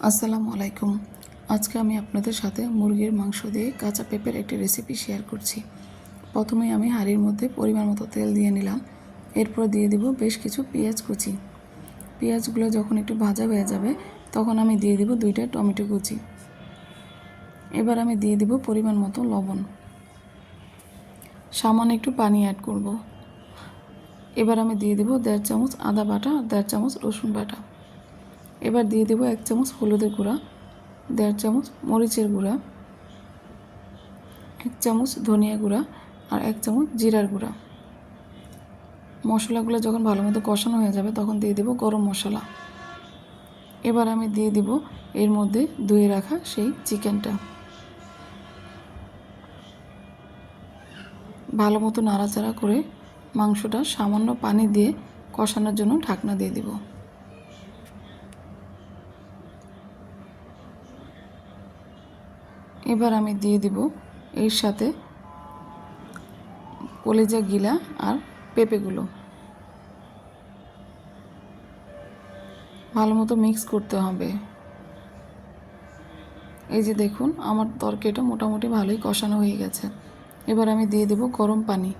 আসসালামু আলাইকুম। আজকে আমি আপনাদের সাথে মুরগির মাংস দিয়ে কাঁচা পেঁপের একটি রেসিপি শেয়ার করছি। প্রথমে আমি হাঁড়ির মধ্যে পরিমাণ মতো তেল দিয়ে নিলাম। এরপর দিয়ে দিব বেশ কিছু পেঁয়াজ কুচি। পেঁয়াজগুলো যখন একটু ভাজা হয়ে যাবে তখন আমি দিয়ে দিব 2টা টমেটো কুচি। এবার আমি দিয়ে দিব পরিমাণ মতো লবণ, সামান্য একটু পানি অ্যাড করব। এবার আমি দিয়ে দিব 1.5 চামচ আদা বাটা, 1.5 চামচ রসুন বাটা। এবার দিয়ে দেব 1 চামচ হলুদের গুঁড়া, 1.5 চামচ মরিচের গুঁড়া, 1 চামচ ধনিয়া গুঁড়া আর 1 চামচ জিরার গুঁড়া। মশলাগুলো যখন ভালো মতো কষানো হয়ে যাবে তখন দিয়ে দেব গরম মশলা। এবার আমি দিয়ে দিব এর মধ্যে ধুয়ে রাখা সেই চিকেনটা। ভালো মতো নাড়াচাড়া করে মাংসটা সামান্য পানি দিয়ে কষানোর জন্য ঢাকনা দিয়ে দিব। এবার আমি দিয়ে দিব এর সাথে কলিজা গিলা আর পেঁপেগুলো। ভালো মতো মিক্স করতে হবে। এই যে দেখুন আমার তরকারিটা মোটামুটি ভালোই কষানো হয়ে গেছে। এবার আমি দিয়ে দেব গরম পানি।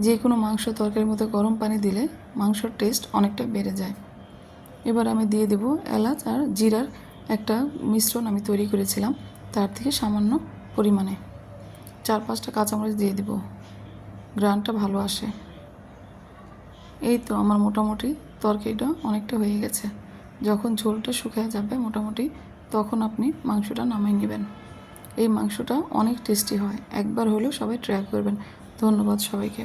যে কোনো মাংস তরকারির মধ্যে গরম পানি দিলে মাংসর টেস্ট অনেকটা বেড়ে যায়। এবার আমি দিয়ে দেব এলাচ আর জিরার একটা মিশ্রণ আমি তৈরি করেছিলাম, তার থেকে সামান্য পরিমাণে 4-5টা কাঁচামরিচ দিয়ে দেব, গ্রানটা ভালো আসে। এই তো আমার মোটামুটি তরকারিটা অনেকটা হয়ে গেছে। যখন ঝোলটা শুকিয়ে যাবে মোটামুটি তখন আপনি মাংসটা নামিয়ে নেবেন। এই মাংসটা অনেক টেস্টি হয়, একবার হলেও সবাই ট্রাই করবেন। ধন্যবাদ সবাইকে।